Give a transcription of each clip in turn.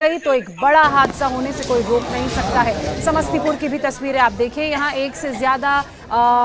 तो एक बड़ा हादसा होने से कोई रोक नहीं सकता है। समस्तीपुर की भी तस्वीरें आप देखिए, यहाँ एक से ज्यादा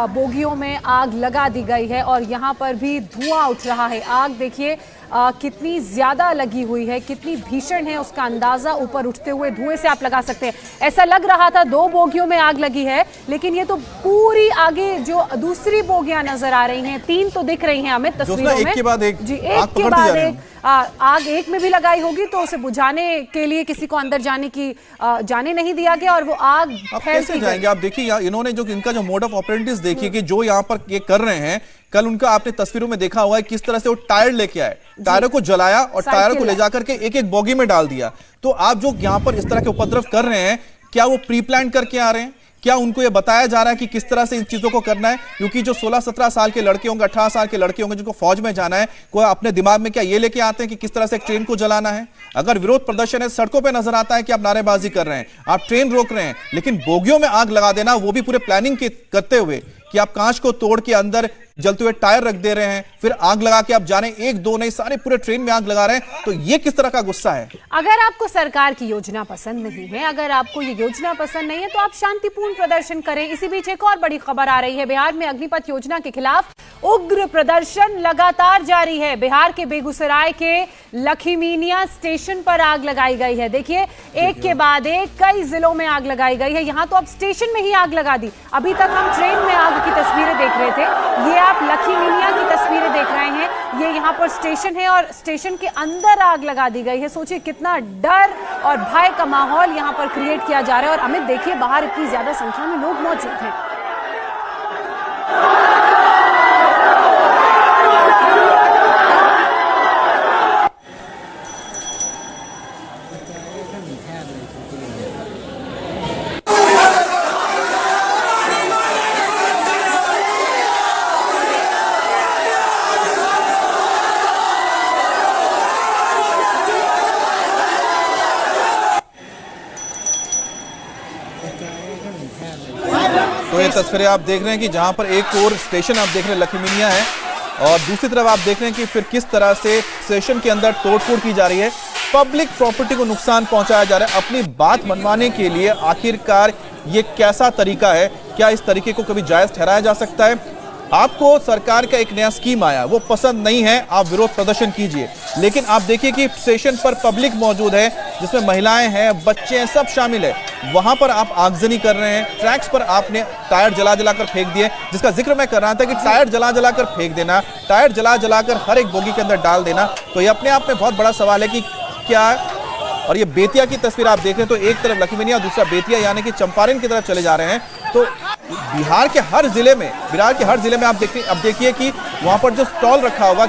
बोगियों में आग लगा दी गई है और यहाँ पर भी धुआं उठ रहा है। आग देखिए कितनी ज्यादा लगी हुई है, कितनी भीषण है, उसका अंदाजा ऊपर उठते हुए धुएं से आप लगा सकते हैं। ऐसा लग रहा था 2 बोगियों में आग लगी है, लेकिन ये तो पूरी आगे जो दूसरी बोगियां नजर आ रही हैं, 3 तो दिख रही हैं हमें तस्वीरों में। एक के बाद एक जी, एक के बाद एक आग एक में भी लगाई होगी तो उसे बुझाने के लिए किसी को अंदर जाने नहीं दिया गया और वो आग कैसे जाएंगे। आप देखिए इन्होंने जो इनका जो मोड ऑफ ऑपरेंडिस देखिए कि जो यहाँ पर ये कर रहे हैं, कल उनका आपने तस्वीरों में देखा हुआ है किस तरह से वो टायर लेके आए, टायरों को जलाया और टायरों को ले जाकर के एक एक बोगी में डाल दिया। तो आप जो यहाँ पर इस तरह के उपद्रव कर रहे हैं, क्या वो प्री प्लान करके आ रहे हैं? क्या उनको ये बताया जा रहा है कि किस तरह से इन चीजों को करना है? क्योंकि जो 16-17 साल के लड़के होंगे, 18 साल के लड़के होंगे जिनको फौज में जाना है, कोई अपने दिमाग में क्या ये लेके आते हैं कि किस तरह से एक ट्रेन को जलाना है? अगर विरोध प्रदर्शन है, सड़कों पे नजर आता है कि आप नारेबाजी कर रहे हैं, आप ट्रेन रोक रहे हैं, लेकिन बोगियों में आग लगा देना, वो भी पूरे प्लानिंग करते हुए कि आप कांच को तोड़ के अंदर जलते हुए टायर रख दे रहे हैं, फिर आग लगा के आप जाने 1-2 नहीं सारे पूरे ट्रेन में आग लगा रहे हैं, तो ये किस तरह का गुस्सा है? अगर आपको सरकार की योजना पसंद नहीं है, अगर आपको ये योजना पसंद नहीं है, तो आप शांतिपूर्ण प्रदर्शन करें। इसी बीच एक और बड़ी खबर आ रही है, बिहार में अग्निपथ योजना के खिलाफ उग्र प्रदर्शन लगातार जारी है। बिहार के बेगूसराय के लखीमीनिया स्टेशन पर आग लगाई गई है। देखिए, एक के बाद एक कई जिलों में आग लगाई गई है। यहाँ तो अब स्टेशन में ही आग लगा दी। अभी तक हम ट्रेन में आग की तस्वीरें देख रहे थे, ये आप लखीमीनिया की तस्वीरें देख रहे हैं। ये यहाँ पर स्टेशन है और स्टेशन के अंदर आग लगा दी गई है। सोचिए कितना डर और भय का माहौल यहाँ पर क्रिएट किया जा रहा है। और अमित देखिए, बाहर इतनी ज्यादा संख्या में लोग मौजूद हैं। तो ये तस्वीरें आप देख रहे हैं कि जहां पर एक और स्टेशन आप देख रहे हैं लखीमीनिया है और दूसरी तरफ आप देख रहे हैं कि फिर किस तरह से स्टेशन के अंदर तोड़फोड़ की जा रही है, पब्लिक प्रॉपर्टी को नुकसान पहुंचाया जा रहा है अपनी बात मनवाने के लिए। आखिरकार ये कैसा तरीका है? क्या इस तरीके को कभी जायज ठहराया जा सकता है? आपको सरकार का एक नया स्कीम आया, वो पसंद नहीं है, आप विरोध प्रदर्शन कीजिए, लेकिन आप देखिए कि स्टेशन पर पब्लिक मौजूद है जिसमें महिलाएं हैं, बच्चे हैं, सब शामिल है। वहां पर आप आगजनी कर रहे हैं, ट्रैक्स पर आपने टायर जला जलाकर फेंक दिए, जिसका जिक्र मैं कर रहा था कि टायर जला जलाकर फेंक देना, टायर जला जलाकर हर एक बोगी के अंदर डाल देना, तो ये अपने आप में बहुत बड़ा सवाल है कि क्या। और ये बेतिया की तस्वीर आप देख रहे हैं, तो एक तरफ लखीमीनिया, दूसरा बेतिया, यानी कि चंपारण की तरफ चले जा रहे हैं। तो बिहार के हर जिले में आप देखिए कि वहां पर जो स्टॉल रखा होगा,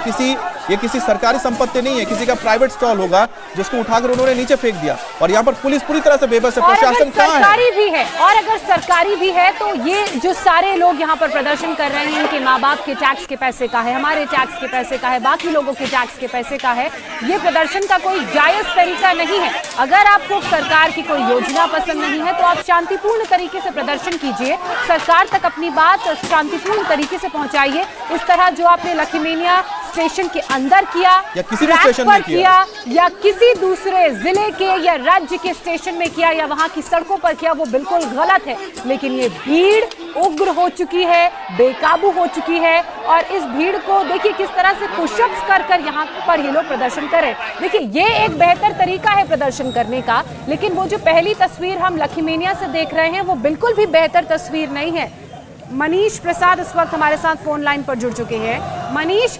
ये किसी सरकारी संपत्ति नहीं है, किसी का प्राइवेट स्टॉल होगा जिसको उठाकर उन्होंने नीचे फेंक दिया। और यहाँ पर पुलिस पूरी तरह से बेबस है, प्रशासन कहाँ है? और अगर सरकारी भी है तो ये जो सारे लोग यहाँ पर प्रदर्शन कर रहे हैं, इनके माँ बाप के टैक्स के पैसे का है, हमारे टैक्स के पैसे का है, बाकी लोगों के टैक्स के पैसे का है। ये प्रदर्शन का कोई जायज तरीका नहीं है। अगर आपको सरकार की कोई योजना पसंद नहीं है तो आप शांतिपूर्ण तरीके से प्रदर्शन कीजिए, सरकार तक अपनी बात शांतिपूर्ण तरीके से पहुंचाइए। इस तरह जो आपने लखीमीनिया स्टेशन के अंदर किया या किसी भी स्टेशन में किया या किसी दूसरे जिले के या राज्य के स्टेशन में किया या वहां की सड़कों पर किया, वो बिल्कुल गलत है। लेकिन ये भीड़ उग्र हो चुकी है, बेकाबू हो चुकी है और इस भीड़ को देखिए किस तरह से पुशअप्स कर यहाँ पर ये लोग प्रदर्शन करें। देखिए, ये एक बेहतर तरीका है प्रदर्शन करने का, लेकिन वो जो पहली तस्वीर हम लखीमीनिया से देख रहे हैं वो बिल्कुल भी बेहतर तस्वीर नहीं है। मनीष प्रसाद इस वक्त हमारे साथ फोन लाइन पर जुड़ चुके हैं। मनीष,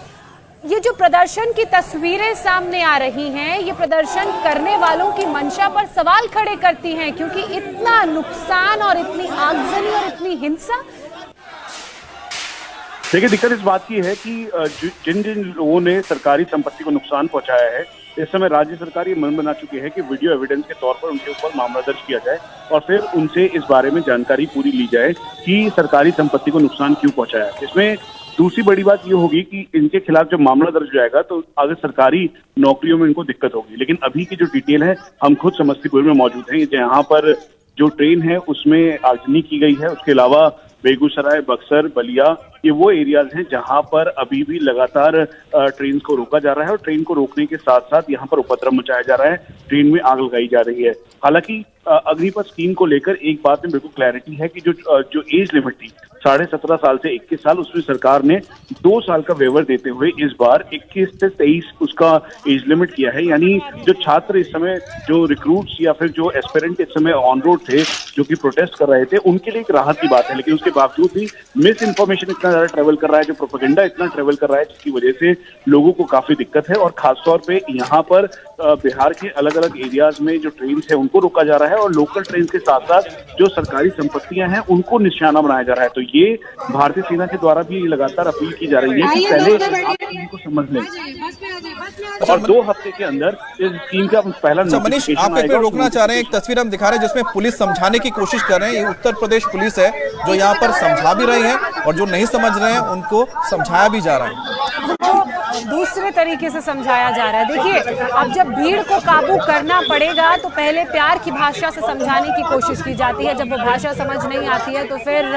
ये जो प्रदर्शन की तस्वीरें सामने आ रही हैं, ये प्रदर्शन करने वालों की मंशा पर सवाल खड़े करती हैं, क्योंकि इतना नुकसान और इतनी आगजनी और इतनी हिंसा। देखिए, दिक्कत इस बात की है कि जिन लोगों ने सरकारी संपत्ति को नुकसान पहुंचाया है, इस समय राज्य सरकार ये मन बना चुकी है कि वीडियो एविडेंस के तौर पर उनके ऊपर मामला दर्ज किया जाए और फिर उनसे इस बारे में जानकारी पूरी ली जाए कि सरकारी संपत्ति को नुकसान क्यों पहुंचाया। इसमें दूसरी बड़ी बात ये होगी कि इनके खिलाफ जब मामला दर्ज हो जाएगा तो आगे सरकारी नौकरियों में इनको दिक्कत होगी। लेकिन अभी की जो डिटेल है, हम खुद समस्तीपुर में मौजूद हैं, जहाँ पर जो ट्रेन है उसमें आगजनी की गई है। उसके अलावा बेगूसराय, बक्सर, बलिया ये वो एरियाज हैं जहां पर अभी भी लगातार ट्रेन को रोका जा रहा है और ट्रेन को रोकने के साथ साथ यहाँ पर उपद्रव मचाया जा रहा है, ट्रेन में आग लगाई जा रही है। हालांकि अग्निपथ स्कीम को लेकर एक बात में बिल्कुल क्लैरिटी है कि जो एज लिमिट थी 17.5 साल से 21 साल, उसमें सरकार ने 2 साल का वेवर देते हुए इस बार 21 से 23 उसका एज लिमिट किया है। यानी जो छात्र इस समय, जो रिक्रूट्स या फिर जो एस्पिरेंट इस समय ऑन रोड थे, जो कि प्रोटेस्ट कर रहे थे, उनके लिए एक राहत की बात है। लेकिन उसके बावजूद भी मिस इन्फॉर्मेशन इतना ज्यादा ट्रेवल कर रहा है, जो प्रोपेगेंडा इतना ट्रेवल कर रहा है, जिसकी वजह से लोगों को काफी दिक्कत है। और खासतौर पे यहाँ पर बिहार के अलग अलग एरियाज में जो ट्रेन है उनको रोका जा रहा है और लोकल ट्रेन के साथ साथ जो सरकारी संपत्तियां हैं उनको निशाना बनाया जा रहा है। तो ये भारतीय सेना के द्वारा भी लगातार अपील की जा रही है कि पहले आप स्कीम को समझ लें और 2 हफ्ते के अंदर इस स्कीम का पहला मनीष, आप एक रोकना चाह रहे हैं, एक तस्वीर हम दिखा रहे हैं जिसमें पुलिस समझाने की कोशिश कर रहे हैं। ये उत्तर प्रदेश पुलिस है जो यहाँ पर समझा भी रही है और जो नहीं समझ रहे हैं उनको समझाया भी जा रहा है, दूसरे तरीके से समझाया जा रहा है। देखिए, अब जब भीड़ को काबू करना पड़ेगा तो पहले प्यार की भाषा से समझाने की कोशिश की जाती है। जब वो भाषा समझ नहीं आती है तो फिर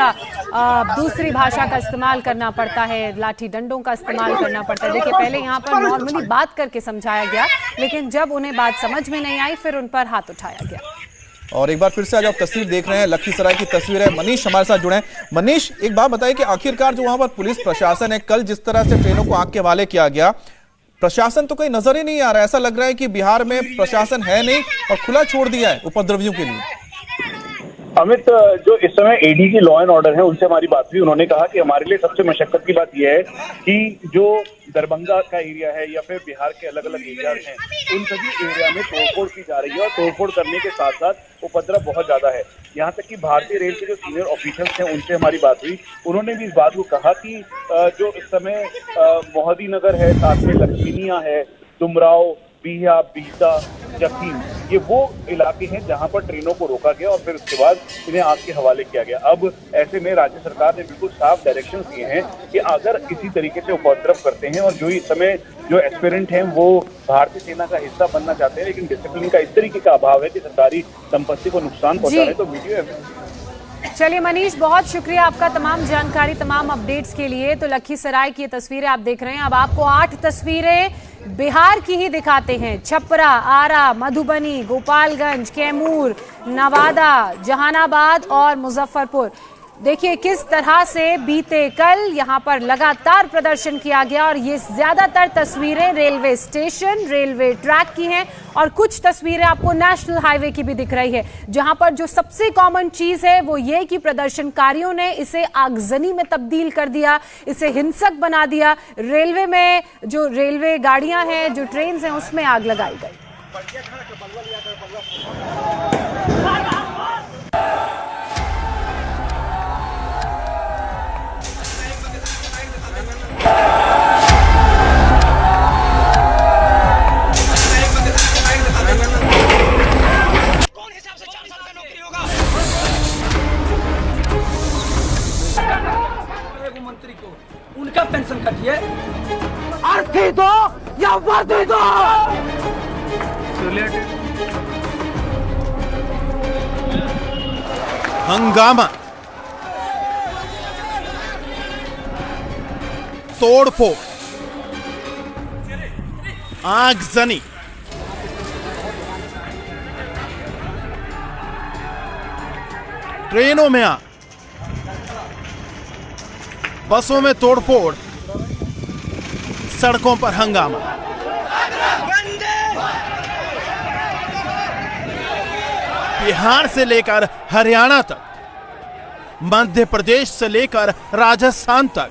दूसरी भाषा का इस्तेमाल करना पड़ता है, लाठी डंडों का इस्तेमाल करना पड़ता है। देखिए, पहले यहाँ पर नॉर्मली बात करके समझाया गया, लेकिन जब उन्हें बात समझ में नहीं आई फिर उन पर हाथ उठाया गया। और एक बार फिर से आज आप तस्वीर देख रहे हैं, लखीसराय की तस्वीर है। मनीष हमारे साथ जुड़े हैं। मनीष, एक बात बताइए कि आखिरकार जो वहां पर पुलिस प्रशासन है, कल जिस तरह से ट्रेनों को आग के हवाले किया गया, प्रशासन तो कहीं नजर ही नहीं आ रहा है। ऐसा लग रहा है कि बिहार में प्रशासन है नहीं और खुला छोड़ दिया है उपद्रवियों के लिए। अमित, जो इस समय एडीजी लॉ एंड ऑर्डर है, उनसे हमारी बात हुई। उन्होंने कहा कि हमारे लिए सबसे मशक्कत की बात यह है कि जो दरभंगा का एरिया है या फिर बिहार के अलग अलग एरिया हैं, उन सभी एरिया में तोड़फोड़ की जा रही है और तोड़फोड़ करने के साथ साथ उपद्रव बहुत ज्यादा है। यहाँ तक कि भारतीय रेल के जो सीनियर ऑफिसर्स हैं उनसे हमारी बात हुई। उन्होंने भी इस बात को कहा कि जो इस समय मोहदी नगर है, साथ में लक्ष्मीनिया है, डुमराव, बिहिया, बीसा, जखीम, ये वो इलाके हैं जहां पर ट्रेनों को रोका गया और फिर उसके बाद इन्हें आग के हवाले किया गया। अब ऐसे में राज्य सरकार ने बिल्कुल साफ डायरेक्शन दिए हैं कि अगर इसी तरीके से उपद्रव करते हैं और जो इस समय जो एस्पिरेंट हैं वो भारतीय सेना का हिस्सा बनना चाहते हैं, लेकिन डिसिप्लिन का इस तरीके का अभाव है कि सरकारी संपत्ति को नुकसान पहुंचा रहे, तो वीडियो। चलिए मनीष, बहुत शुक्रिया आपका तमाम जानकारी, तमाम अपडेट्स के लिए। तो लखीसराय की तस्वीरें आप देख रहे हैं। अब आपको 8 तस्वीरें बिहार की ही दिखाते हैं। छपरा, आरा, मधुबनी, गोपालगंज, कैमूर, नवादा, जहानाबाद और मुजफ्फरपुर। देखिए किस तरह से बीते कल यहाँ पर लगातार प्रदर्शन किया गया और ये ज्यादातर तस्वीरें रेलवे स्टेशन, रेलवे ट्रैक की हैं और कुछ तस्वीरें आपको नेशनल हाईवे की भी दिख रही है, जहां पर जो सबसे कॉमन चीज है वो ये कि प्रदर्शनकारियों ने इसे आगजनी में तब्दील कर दिया, इसे हिंसक बना दिया। रेलवे में जो रेलवे गाड़ियां हैं, जो ट्रेन हैं, उसमें आग लगाई गई। मंत्री को उनका पेंशन काटिए, अर्थी दो या वर्दी दो। हंगामा, तोड़फोड़, आगजनी, ट्रेनों में आग, बसों में तोड़फोड़, सड़कों पर हंगामा। बिहार से लेकर हरियाणा तक, मध्य प्रदेश से लेकर राजस्थान तक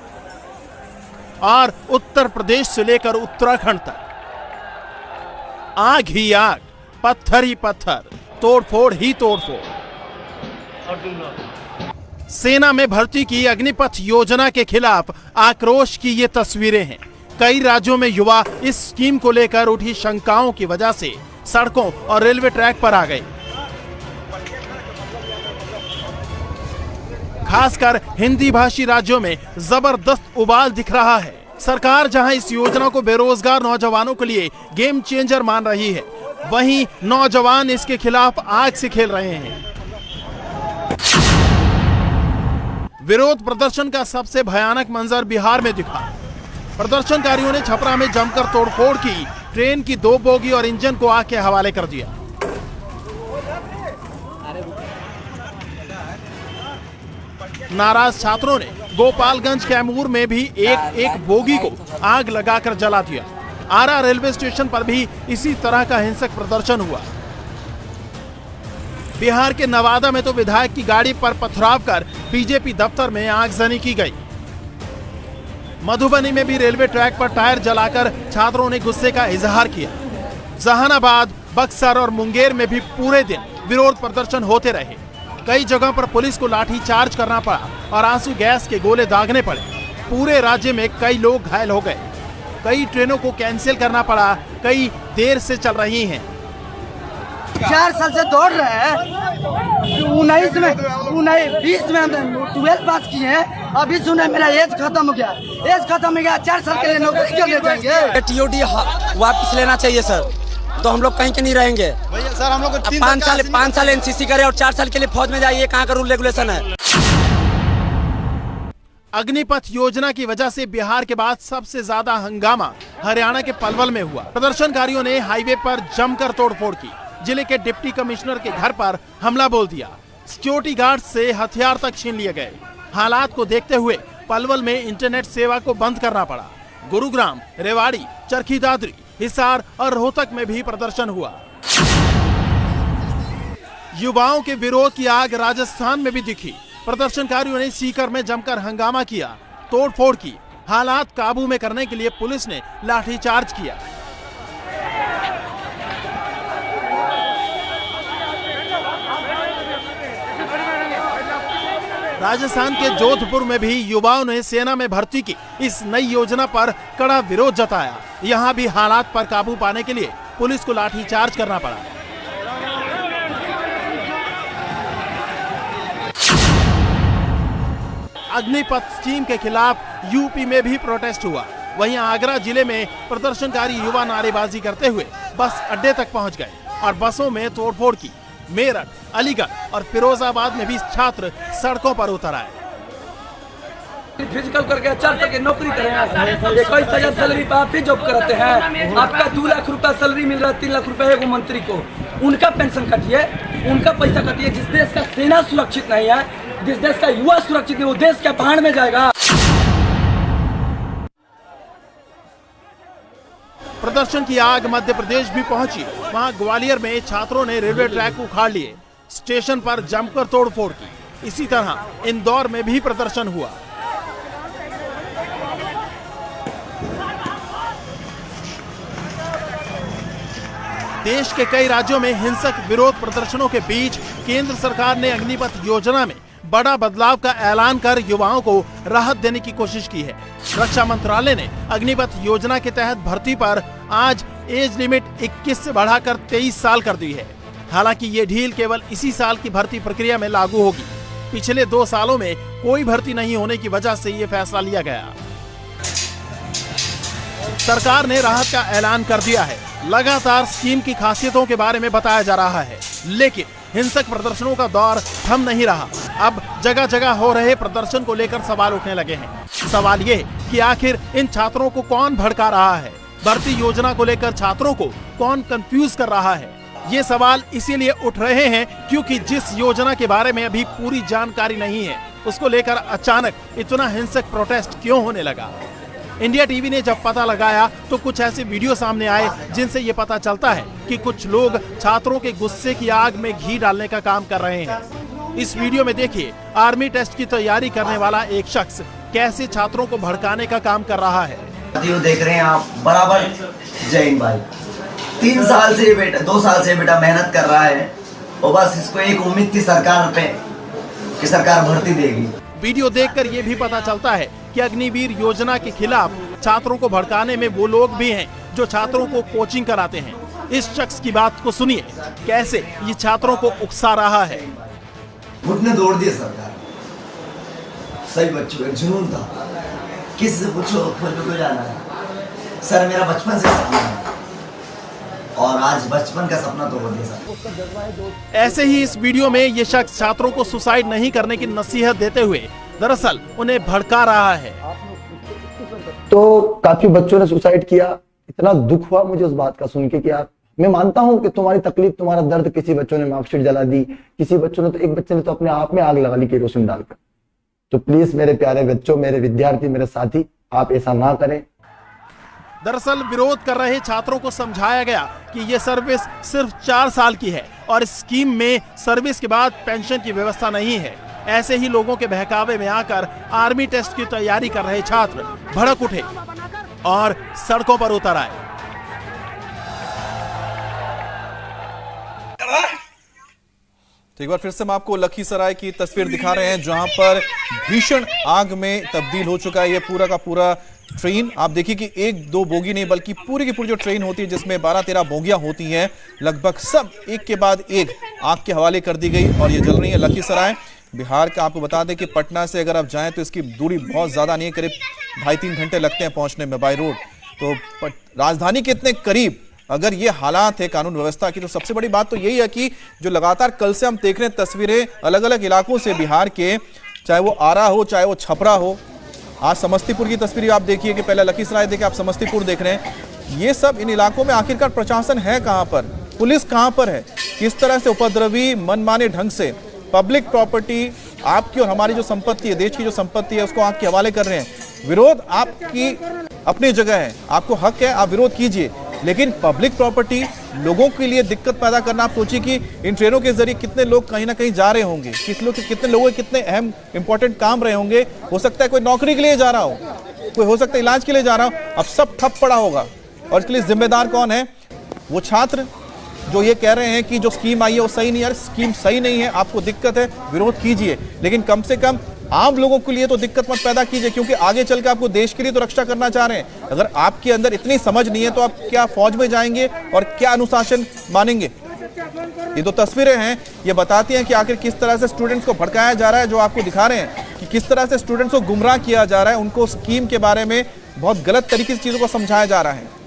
और उत्तर प्रदेश से लेकर उत्तराखंड तक आग ही आग, पत्थर ही पत्थर, तोड़फोड़ ही तोड़फोड़। सेना में भर्ती की अग्निपथ योजना के खिलाफ आक्रोश की ये तस्वीरें हैं। कई राज्यों में युवा इस स्कीम को लेकर उठी शंकाओं की वजह से सड़कों और रेलवे ट्रैक पर आ गए। खासकर हिंदी भाषी राज्यों में जबरदस्त उबाल दिख रहा है। सरकार जहां इस योजना को बेरोजगार नौजवानों के लिए गेम चेंजर मान रही है, वहीं नौजवान इसके खिलाफ आग से खेल रहे हैं। विरोध प्रदर्शन का सबसे भयानक मंजर बिहार में दिखा। प्रदर्शनकारियों ने छपरा में जमकर तोड़फोड़ की, ट्रेन की 2 बोगी और इंजन को आग के हवाले कर दिया। नाराज छात्रों ने गोपालगंज कैमूर में भी एक बोगी को आग लगाकर जला दिया। आरा रेलवे स्टेशन पर भी इसी तरह का हिंसक प्रदर्शन हुआ। बिहार के नवादा में तो विधायक की गाड़ी पर पथराव कर बीजेपी दफ्तर में आगजनी की गई। मधुबनी में भी रेलवे ट्रैक पर टायर जलाकर छात्रों ने गुस्से का इजहार किया। जहानाबाद, बक्सर और मुंगेर में भी पूरे दिन विरोध प्रदर्शन होते रहे। कई जगहों पर पुलिस को लाठी चार्ज करना पड़ा और आंसू गैस के गोले दागने पड़े। पूरे राज्य में कई लोग घायल हो गए। कई ट्रेनों को कैंसिल करना पड़ा, कई देर से चल रही हैं। 4 साल से दौड़ रहे हैं, 19 में 20 में 12 पास किए हैं। अभी सुने मेरा एज खत्म हो गया, 4 साल के लिए नौकरी क्यों ले जाएंगे? टीओडी वापस लेना चाहिए सर, तो हम लोग कहीं के नहीं रहेंगे। सर हम लोग 5 साल एनसीसी करे और 4 साल के लिए फौज में जाइए, कहाँ का रूल रेगुलेशन है? अग्निपथ योजना की वजह से बिहार के बाद सबसे ज्यादा हंगामा हरियाणा के पलवल में हुआ। प्रदर्शनकारियों ने हाईवे पर जमकर तोड़फोड़ की, जिले के डिप्टी कमिश्नर के घर पर हमला बोल दिया। सिक्योरिटी गार्ड से हथियार तक छीन लिए गए। हालात को देखते हुए पलवल में इंटरनेट सेवा को बंद करना पड़ा। गुरुग्राम, रेवाड़ी, चरखी दादरी, हिसार और रोहतक में भी प्रदर्शन हुआ। युवाओं के विरोध की आग राजस्थान में भी दिखी। प्रदर्शनकारियों ने सीकर में जमकर हंगामा किया, तोड़फोड़ की। हालात काबू में करने के लिए पुलिस ने लाठीचार्ज किया। राजस्थान के जोधपुर में भी युवाओं ने सेना में भर्ती की इस नई योजना पर कड़ा विरोध जताया। यहां भी हालात पर काबू पाने के लिए पुलिस को लाठीचार्ज करना पड़ा। अग्निपथ स्कीम के खिलाफ यूपी में भी प्रोटेस्ट हुआ। वहीं आगरा जिले में प्रदर्शनकारी युवा नारेबाजी करते हुए बस अड्डे तक पहुंच गए और बसों में तोड़फोड़ की। मेरठ, अलीगढ़ और फिरोजाबाद में भी छात्र सड़कों पर उतर आए। फिजिकल करके 4 साल की नौकरी करें, 21,000 सैलरी पर आप ही जॉब करते हैं। आपका 2 लाख रुपया सैलरी मिल रहा है, 3 लाख रुपया एगो मंत्री को, उनका पेंशन कटिए, उनका पैसा कटिए। जिस देश का सेना सुरक्षित नहीं है, जिस देश का युवा सुरक्षित नहीं, वो देश के भाड़ में जाएगा। प्रदर्शन की आग मध्य प्रदेश भी पहुंची। वहां ग्वालियर में छात्रों ने रेलवे ट्रैक को उखाड़ लिए, स्टेशन पर जमकर तोड़फोड़ की। इसी तरह इंदौर में भी प्रदर्शन हुआ। देश के कई राज्यों में हिंसक विरोध प्रदर्शनों के बीच केंद्र सरकार ने अग्निपथ योजना में बड़ा बदलाव का ऐलान कर युवाओं को राहत देने की कोशिश की है। रक्षा मंत्रालय ने अग्निपथ योजना के तहत भर्ती पर आज एज लिमिट 21 से बढ़ाकर 23 साल कर दी है। हालांकि ये ढील केवल इसी साल की भर्ती प्रक्रिया में लागू होगी। पिछले 2 सालों में कोई भर्ती नहीं होने की वजह से ये फैसला लिया गया। सरकार ने राहत का ऐलान कर दिया है। लगातार स्कीम की खासियतों के बारे में बताया जा रहा है, लेकिन हिंसक प्रदर्शनों का दौर थम नहीं रहा। अब जगह जगह हो रहे प्रदर्शन को लेकर सवाल उठने लगे हैं। सवाल ये कि आखिर इन छात्रों को कौन भड़का रहा है? भर्ती योजना को लेकर छात्रों को कौन कंफ्यूज कर रहा है? ये सवाल इसीलिए उठ रहे हैं क्योंकि जिस योजना के बारे में अभी पूरी जानकारी नहीं है, उसको लेकर अचानक इतना हिंसक प्रोटेस्ट क्यों होने लगा। इंडिया टीवी ने जब पता लगाया तो कुछ ऐसे वीडियो सामने आए जिनसे ये पता चलता है कि कुछ लोग छात्रों के गुस्से की आग में घी डालने का काम कर रहे हैं। इस वीडियो में देखिए, आर्मी टेस्ट की तैयारी करने वाला एक शख्स कैसे छात्रों को भड़काने का काम कर रहा है। देख रहे हैं आप बराबर जैन भाई 3 साल से बेटा 2 साल से बेटा मेहनत कर रहा है और बस इसको एक उम्मीद थी सरकार पे कि सरकार भर्ती देगी। वीडियो देखकर ये भी पता चलता है कि अग्निवीर योजना के खिलाफ छात्रों को भड़काने में वो लोग भी हैं जो छात्रों को कोचिंग कराते हैं। इस शख्स की बात को सुनिए, कैसे ये छात्रों को उकसा रहा है। घुटने दौड़ दिए सरकार, सही बच्चों का जुनून था। किसी से पूछो को जाना है सर, मेरा बचपन से सपना है और आज बचपन का सपना तो हो गया। ऐसे ही इस वीडियो में ये शख्स छात्रों को सुसाइड नहीं करने की नसीहत देते हुए दरअसल उन्हें भड़का रहा है। तो काफी बच्चों ने सुसाइड किया। इतना दुख हुआ मुझे उस बात का सुन के कि यार, मैं मानता हूं कि तुम्हारी तकलीफ, तुम्हारा दर्द, किसी बच्चों ने मार्कशीट जला दी, किसी बच्चों ने तो, एक बच्चे ने तो अपने आप में आग लगा ली केरोसिन डालकर। तो प्लीज मेरे प्यारे बच्चों, मेरे विद्यार्थी, मेरे साथी, आप ऐसा ना करें। दरअसल विरोध कर रहे छात्रों को समझाया गया कि ये सर्विस सिर्फ 4 साल की है और इस स्कीम में सर्विस के बाद पेंशन की व्यवस्था नहीं है। ऐसे ही लोगों के बहकावे में आकर आर्मी टेस्ट की तैयारी कर रहे छात्र भड़क उठे और सड़कों पर उतर आए। तो एक बार फिर से हम आपको लखीसराय की तस्वीर दिखा रहे हैं, जहां पर भीषण आग में तब्दील हो चुका है ये पूरा का पूरा ट्रेन। आप देखिए कि 1-2 बोगी नहीं बल्कि पूरी की पूरी जो ट्रेन होती है, जिसमें 12-13 बोगियां होती हैं, लगभग सब एक के बाद एक आग के हवाले कर दी गई और ये जल रही है। लखीसराय बिहार का, आपको बता दें कि पटना से अगर आप जाएं तो इसकी दूरी बहुत ज्यादा नहीं है, करीब 2.5-3 घंटे लगते हैं पहुंचने में बाय रोड। तो राजधानी के इतने करीब अगर ये हालात है कानून व्यवस्था की, तो सबसे बड़ी बात तो यही है कि जो लगातार कल से हम देख रहे हैं तस्वीरें अलग अलग इलाकों से बिहार के, चाहे वो आरा हो, चाहे वो छपरा हो, आज समस्तीपुर की तस्वीर आप देखिए कि पहले लखीसराय देखे, आप समस्तीपुर देख रहे हैं। ये सब इन इलाकों में आखिरकार प्रशासन है कहां पर, पुलिस कहां पर है? किस तरह से उपद्रवी मनमाने ढंग से पब्लिक प्रॉपर्टी, आपकी और हमारी जो संपत्ति है, देश की जो संपत्ति है, उसको आग के हवाले कर रहे हैं। विरोध आपकी अपनी जगह है, आपको हक है, आप विरोध कीजिए, लेकिन पब्लिक प्रॉपर्टी, लोगों के लिए दिक्कत पैदा करना, आप सोचिए कि इन ट्रेनों के जरिए कितने लोग कहीं ना कहीं जा रहे होंगे, कितने लोगों के कितने अहम इंपॉर्टेंट काम रहे होंगे। हो सकता है कोई नौकरी के लिए जा रहा हो, कोई हो सकता है इलाज के लिए जा रहा हो, अब सब ठप पड़ा होगा। और इसके लिए जिम्मेदार कौन है? वो छात्र जो ये कह रहे हैं कि जो स्कीम आई है वो सही नहीं है। स्कीम सही नहीं है, आपको दिक्कत है, विरोध कीजिए, लेकिन कम से कम आम लोगों के लिए तो दिक्कत मत पैदा कीजिए, क्योंकि आगे चलकर आपको देश के लिए तो रक्षा करना चाह रहे हैं। अगर आपके अंदर इतनी समझ नहीं है तो आप क्या फौज में जाएंगे और क्या अनुशासन मानेंगे? ये तो तस्वीरें हैं, ये बताती हैं कि आखिर किस तरह से स्टूडेंट्स को भड़काया जा रहा है, जो आपको दिखा रहे हैं कि किस तरह से स्टूडेंट्स को गुमराह किया जा रहा है, उनको स्कीम के बारे में बहुत गलत तरीके से चीजों को समझाया जा रहा है।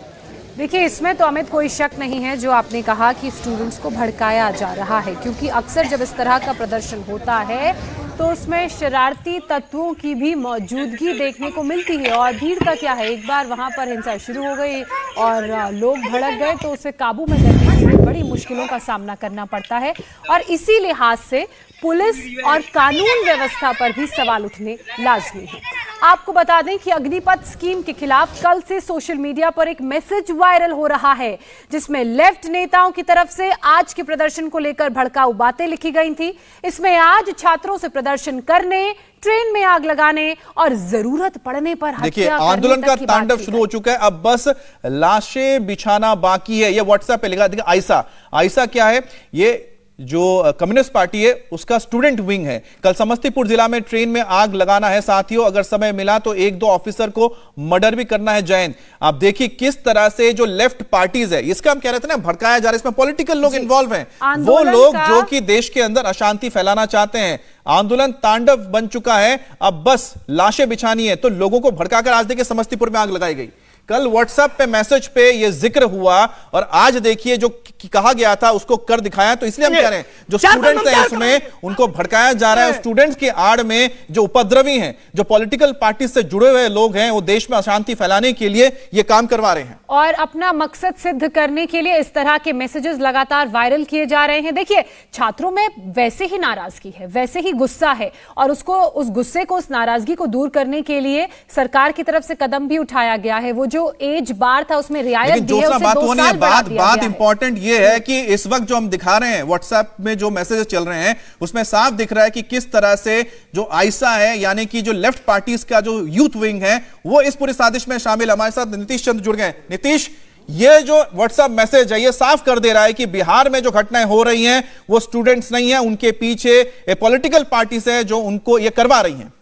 देखिए, इसमें तो अमित कोई शक नहीं है जो आपने कहा कि स्टूडेंट्स को भड़काया जा रहा है, क्योंकि अक्सर जब इस तरह का प्रदर्शन होता है तो उसमें शरारती तत्वों की भी मौजूदगी देखने को मिलती है। और भीड़ का क्या है, एक बार वहां पर हिंसा शुरू हो गई और लोग भड़क गए तो उसे काबू में करने के लिए बड़ी मुश्किलों का सामना करना पड़ता है। और इसी लिहाज से पुलिस और कानून व्यवस्था पर भी सवाल उठने लाजमी है। आपको बता दें कि अग्निपथ स्कीम के खिलाफ कल से सोशल मीडिया पर एक मैसेज वायरल हो रहा है, जिसमें लेफ्ट नेताओं की तरफ से आज के प्रदर्शन को लेकर भड़काऊ बातें लिखी गई थी। इसमें आज छात्रों से प्रदर्शन करने, ट्रेन में आग लगाने और जरूरत पड़ने पर देखिए, आंदोलन का तांडव शुरू हो चुका है, अब बस लाशें बिछाना बाकी है। ये व्हाट्सएप पे लिखा, देखिए आयसा क्या है, ये जो कम्युनिस्ट पार्टी है उसका स्टूडेंट विंग है। कल समस्तीपुर जिला में ट्रेन में आग लगाना है साथियों, अगर समय मिला तो 1-2 ऑफिसर को मर्डर भी करना है। जयंत, आप देखिए किस तरह से जो लेफ्ट पार्टीज है, इसका हम कह रहे थे ना भड़काया जा रहा है, इसमें पॉलिटिकल लोग इन्वॉल्व हैं, वो लोग जो कि देश के अंदर अशांति फैलाना चाहते हैं। आंदोलन तांडव बन चुका है, अब बस लाशें बिछानी है। तो लोगों को भड़काकर आज देखिए समस्तीपुर में आग लगाई गई। कल व्हाट्सएप पे मैसेज पे ये जिक्र हुआ और आज देखिए जो कहा गया था उसको कर दिखाया। तो इसलिए हम कह रहे हैं जो स्टूडेंट्स हैं इसमें उनको भड़काया जा रहा है। स्टूडेंट्स की आड़ में जो उपद्रवी हैं, जो पॉलिटिकल पार्टी से जुड़े हुए लोग हैं, वो देश में अशांति फैलाने के लिए ये काम करवा रहे हैं और अपना मकसद सिद्ध करने के लिए इस तरह के मैसेजेस लगातार वायरल किए जा रहे हैं। देखिए, छात्रों में वैसे ही नाराजगी है, वैसे ही गुस्सा है और उस गुस्से को, उस नाराजगी को दूर करने के लिए सरकार की तरफ से कदम भी उठाया गया है। वो जो एज बार था उसमें रियायत दी है, उसे 2 साल बढ़ा दिया गया है। बात इंपॉर्टेंट ये है कि इस वक्त जो हम दिखा रहे हैं व्हाट्सएप में जो मैसेजेस चल रहे हैं उसमें साफ दिख रहा है कि किस तरह से जो आयसा है, यानी कि जो लेफ्ट पार्टीज का जो यूथ विंग है, वो इस पूरी साजिश में शामिल। हमारे साथ नीतीश चंद्र जुड़ गए। नीतीश, ये जो व्हाट्सएप मैसेज है ये साफ कर दे रहा है कि बिहार में जो घटनाएं हो रही हैं वो स्टूडेंट्स नहीं है, उनके पीछे पॉलिटिकल पार्टीज है जो उनको ये करवा रही हैं।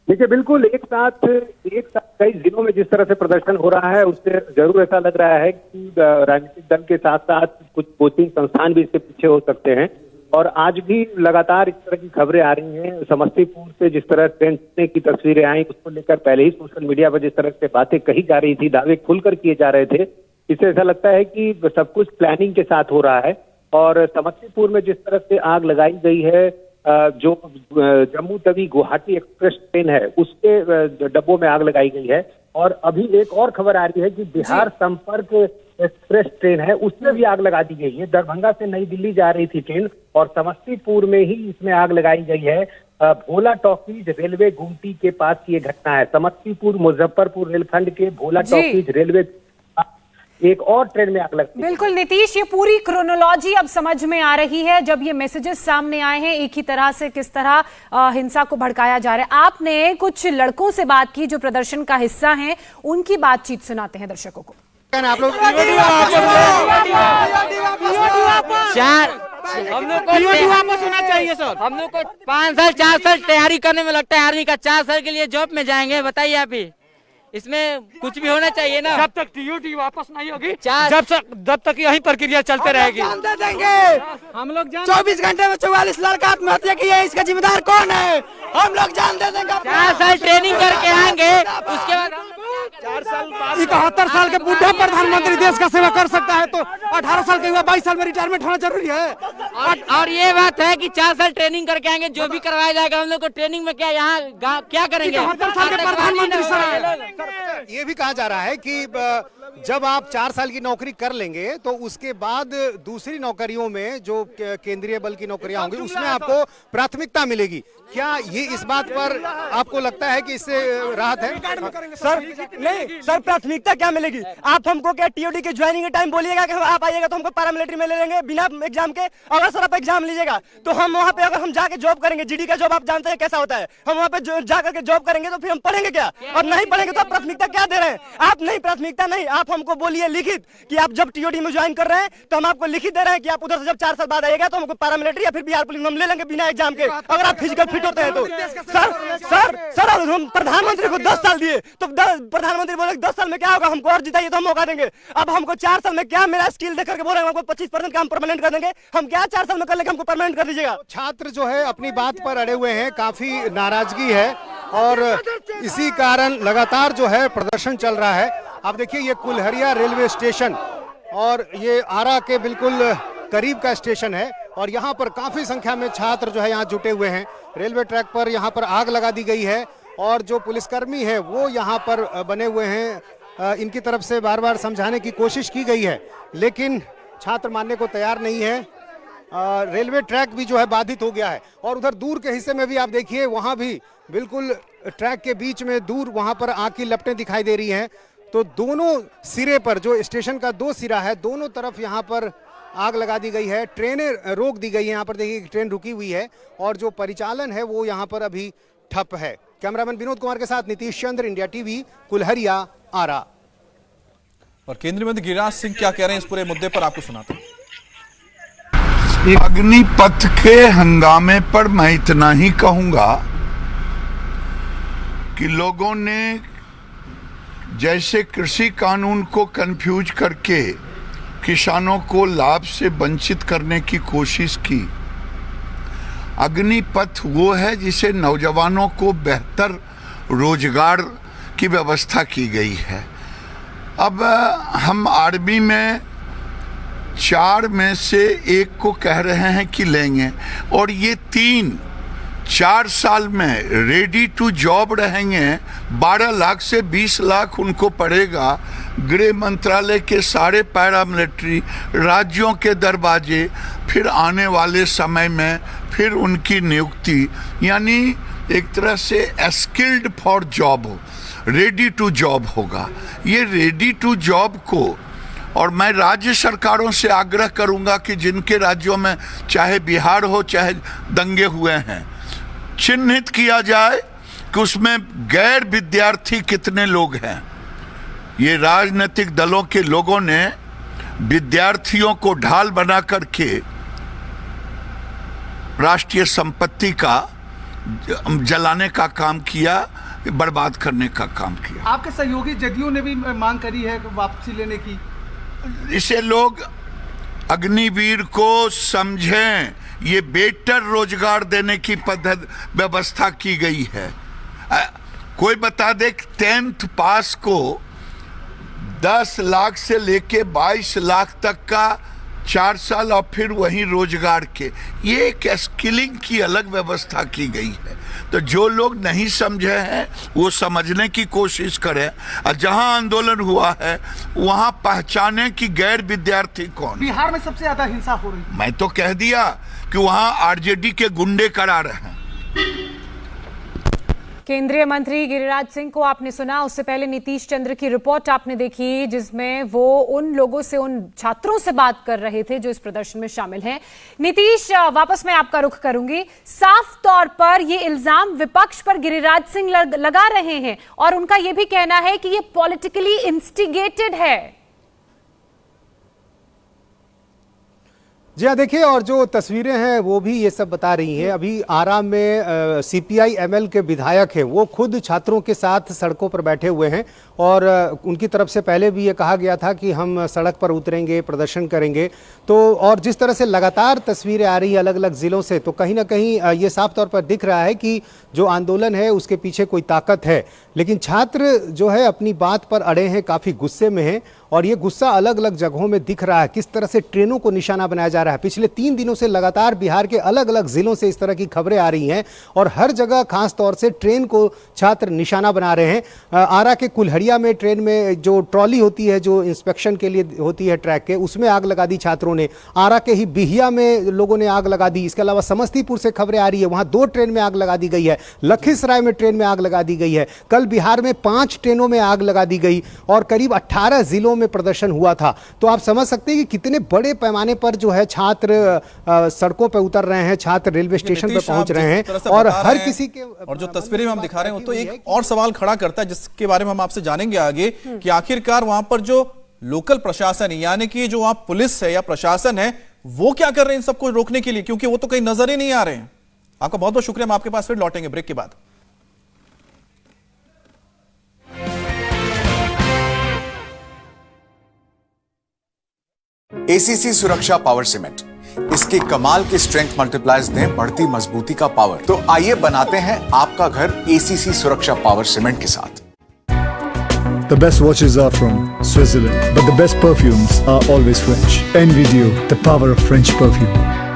देखिए, बिल्कुल एक साथ कई जिलों में जिस तरह से प्रदर्शन हो रहा है उससे जरूर ऐसा लग रहा है कि राजनीतिक दल के साथ साथ कुछ कोचिंग संस्थान भी इससे पीछे हो सकते हैं। और आज भी लगातार इस तरह की खबरें आ रही हैं। समस्तीपुर से जिस तरह ट्रेन की तस्वीरें आई, उसको लेकर पहले ही सोशल मीडिया पर जिस तरह से बातें कही जा रही थी, दावे खुलकर किए जा रहे थे, इससे ऐसा लगता है कि सब कुछ प्लानिंग के साथ हो रहा है। और समस्तीपुर में जिस तरह से आग लगाई गई है, जो जम्मू तवी गुवाहाटी एक्सप्रेस ट्रेन है उसके डब्बों में आग लगाई गई है। और अभी एक और खबर आ रही है कि बिहार संपर्क एक्सप्रेस ट्रेन है उसमें भी आग लगा दी गई है। दरभंगा से नई दिल्ली जा रही थी ट्रेन और समस्तीपुर में ही इसमें आग लगाई गई है। भोला टॉकीज रेलवे गुमटी के पास ये घटना है। समस्तीपुर मुजफ्फरपुर रेलखंड के भोला टॉकीज रेलवे एक और ट्रेन में आग लगती है। बिल्कुल नीतीश, ये पूरी क्रोनोलॉजी अब समझ में आ रही है जब ये मैसेजेस सामने आए हैं एक ही तरह से किस तरह हिंसा को भड़काया जा रहा है। आपने कुछ लड़कों से बात की जो प्रदर्शन का हिस्सा हैं, उनकी बातचीत सुनाते हैं दर्शकों को। आप लोग वापस होना चाहिए सर। हम लोग को 5 साल 4 साल तैयारी करने में लगता है आर्मी का, 4 साल के लिए जॉब में जाएंगे। बताइए आप ही, इसमें कुछ भी होना चाहिए ना। जब तक टीओटी वापस नहीं होगी, जब तक यही प्रक्रिया चलते रहेगी। हम लोग 24 घंटे में 44 लड़का आत्महत्या की है, इसका जिम्मेदार कौन है? हम लोग जान दे देंगे। 4 साल ट्रेनिंग करके आएंगे, उसके बाद 71 साल के बूढ़ा प्रधानमंत्री देश का सेवा कर सकता है तो 18 साल के युवा 22 साल में रिटायरमेंट होना जरूरी है। और ये बात है कि 4 साल ट्रेनिंग करके आएंगे, जो भी करवाया जाएगा हम लोग को ट्रेनिंग में क्या यहाँ क्या करेंगे? 71 साल के प्रधानमंत्री सर। ये भी कहा जा रहा है कि जब आप 4 साल की नौकरी कर लेंगे तो उसके बाद दूसरी नौकरियों में जो केंद्रीय बल की नौकरियां होंगी उसमें आपको प्राथमिकता मिलेगी। क्या ये इस बात पर आपको लगता है कि इससे राहत है? सर नहीं सर, प्राथमिकता क्या मिलेगी? आप हमको क्या टीओडी के ज्वाइनिंग के टाइम बोलिएगा कि आप आइएगा तो हमको पैरामिलिट्री में ले लेंगे बिना एग्जाम के। अगर सर आप एग्जाम लीजिएगा तो हम वहाँ पे अगर हम जाके जॉब करेंगे, जीडी का जॉब आप जानते हैं कैसा होता है, हम वहाँ पे जाकर के जॉब करेंगे तो फिर हम पढ़ेंगे क्या? और नहीं पढ़ेंगे तो आप प्राथमिकता क्या दे रहे हैं? आप नहीं, प्राथमिकता नहीं, आप हमको बोलिए लिखित कि आप जब टीओडी में ज्वाइन कर रहे हैं तो हम आपको लिखित दे रहे हैं कि आप उधर से जब 4 साल बाद आएगा तो हमको पैरामिलिट्री या फिर बिहार पुलिस में हम ले लेंगे बिना एग्जाम के, अगर आप फिजिकल फिट होते हैं तो। सर हम प्रधानमंत्री को 10 साल दिए तो प्रधानमंत्री बोले 10 साल में क्या होगा, हमको और जिताइए तो हम मौका देंगे। अब हमको 4 साल में क्या मेरा स्किल देख करके बोल रहे हैं हमको 25% का हम परमानेंट कर देंगे। हम क्या 4 साल में कर लेंगे, हमको परमानेंट कर दीजिएगा। छात्र जो है अपनी बात पर अड़े हुए हैं, काफी नाराजगी है और इसी कारण लगातार जो है प्रदर्शन चल रहा है। आप देखिए ये कुल्हरिया रेलवे स्टेशन और ये आरा के बिल्कुल करीब का स्टेशन है और यहाँ पर काफी संख्या में छात्र जो है यहाँ जुटे हुए हैं। रेलवे ट्रैक पर यहाँ पर आग लगा दी गई है और जो पुलिसकर्मी है वो यहाँ पर बने हुए हैं। इनकी तरफ से बार बार समझाने की कोशिश की गई है लेकिन छात्र मानने को तैयार नहीं है। रेलवे ट्रैक भी जो है बाधित हो गया है और उधर दूर के हिस्से में भी आप देखिए वहाँ भी बिल्कुल ट्रैक के बीच में दूर वहाँ पर आग की लपटें दिखाई दे रही हैं। तो दोनों सिरे पर जो स्टेशन का 2 सिरा है दोनों तरफ यहाँ पर आग लगा दी गई है, ट्रेनें रोक दी गई है। यहाँ पर देखिए ट्रेन रुकी हुई है और जो परिचालन है वो यहाँ पर अभी ठप है। कैमरामैन विनोद कुमार के साथ नीतीश चंद्र, इंडिया टीवी, कुल्हरिया, आरा। और केंद्रीय मंत्री गिरिराज सिंह क्या कह रहे हैं इस पूरे मुद्दे पर आपको सुनाते हैं। अग्निपथ के हंगामे पर मैं इतना ही कहूंगा कि लोगों ने जैसे कृषि कानून को कंफ्यूज करके किसानों को लाभ से वंचित करने की कोशिश की, अग्निपथ वो है जिसे नौजवानों को बेहतर रोजगार की व्यवस्था की गई है। अब हम आर्मी में 4 में से 1 को कह रहे हैं कि लेंगे और ये 3-4 साल में रेडी टू जॉब रहेंगे। 12 लाख से 20 लाख उनको पड़ेगा। गृह मंत्रालय के सारे पैरामिलिट्री राज्यों के दरवाजे, फिर आने वाले समय में फिर उनकी नियुक्ति, यानी एक तरह से स्किल्ड फॉर जॉब हो, रेडी टू जॉब होगा। ये रेडी टू जॉब को, और मैं राज्य सरकारों से आग्रह करूंगा कि जिनके राज्यों में चाहे बिहार हो चाहे दंगे हुए हैं, चिन्हित किया जाए कि उसमें गैर विद्यार्थी कितने लोग हैं। ये राजनीतिक दलों के लोगों ने विद्यार्थियों को ढाल बना करके राष्ट्रीय संपत्ति का जलाने का काम किया, बर्बाद करने का काम किया। आपके सहयोगी जदयू ने भी मांग करी है वापसी लेने की। इसे लोग अग्निवीर को समझें, ये बेहतर रोजगार देने की पद्धति व्यवस्था की गई है। कोई बता दे कि 10th पास को 10 लाख से लेके 22 लाख तक का 4 साल और फिर वहीं रोजगार के, ये एक स्किलिंग की अलग व्यवस्था की गई है। तो जो लोग नहीं समझे हैं वो समझने की कोशिश करें, और जहां आंदोलन हुआ है वहां पहचाने कि गैर विद्यार्थी कौन। बिहार में सबसे ज्यादा हिंसा हो रही है। मैं तो कह दिया कि वहां आरजेडी के गुंडे करा रहे हैं। केंद्रीय मंत्री गिरिराज सिंह को आपने सुना, उससे पहले नीतीश चंद्र की रिपोर्ट आपने देखी जिसमें वो उन लोगों से, उन छात्रों से बात कर रहे थे जो इस प्रदर्शन में शामिल हैं। नीतीश, वापस मैं आपका रुख करूंगी। साफ तौर पर ये इल्जाम विपक्ष पर गिरिराज सिंह लगा रहे हैं और उनका ये भी कहना है कि ये पॉलिटिकली इंस्टिगेटेड है। जी हाँ, देखिए, और जो तस्वीरें हैं वो भी ये सब बता रही हैं। अभी आरा में सीपीआई एमएल के विधायक हैं, वो खुद छात्रों के साथ सड़कों पर बैठे हुए हैं और उनकी तरफ से पहले भी ये कहा गया था कि हम सड़क पर उतरेंगे, प्रदर्शन करेंगे। तो और जिस तरह से लगातार तस्वीरें आ रही हैं अलग अलग ज़िलों से, तो कहीं ना कहीं ये साफ तौर पर दिख रहा है कि जो आंदोलन है उसके पीछे कोई ताकत है। लेकिन छात्र जो है अपनी बात पर अड़े हैं, काफ़ी गुस्से में हैं और ये गुस्सा अलग अलग जगहों में दिख रहा है। किस तरह से ट्रेनों को निशाना बनाया जा रहा है। पिछले 3 दिनों से लगातार बिहार के अलग अलग जिलों से इस तरह की खबरें आ रही हैं और हर जगह खास तौर से ट्रेन को छात्र निशाना बना रहे हैं। आरा के कुल्हड़िया में ट्रेन में जो ट्रॉली होती है जो इंस्पेक्शन के लिए होती है ट्रैक के, उसमें आग लगा दी छात्रों ने। आरा के ही बिहिया में लोगों ने आग लगा दी। इसके अलावा समस्तीपुर से खबरें आ रही है, वहां 2 ट्रेन में आग लगा दी गई है। लखीसराय में ट्रेन में आग लगा दी गई है। कल बिहार में 5 ट्रेनों में आग लगा दी गई और करीब 18 जिलों में प्रदर्शन हुआ था। तो आप समझ सकते हैं कि कितने बड़े पैमाने पर जो है छात्र सड़कों पर उतर रहे हैं, छात्र रेलवे स्टेशन पर पहुंच रहे हैं और हर किसी के, और जो तस्वीरें हम दिखा रहे हैं तो एक और सवाल खड़ा करता है जिसके बारे में हम आपसे जानेंगे आगे कि आखिरकार वहां पर जो लोकल प्रशासन यानी कि जो वहां पुलिस है या प्रशासन है वो क्या कर रहे हैं इन सबको रोकने के लिए, क्योंकि वो तो कहीं नजर ही नहीं आ रहे हैं। आपका बहुत बहुत शुक्रिया। हम आपके पास फिर लौटेंगे ब्रेक के बाद। एसीसी सुरक्षा पावर सीमेंट, इसके कमाल के स्ट्रेंथ मल्टीप्लायर्स दें बढ़ती मजबूती का पावर। तो आइए बनाते हैं आपका घर एसीसी सुरक्षा पावर सीमेंट के साथ। The best watches are from Switzerland, but the best perfumes are always French. NVIDIO, the power of French perfume.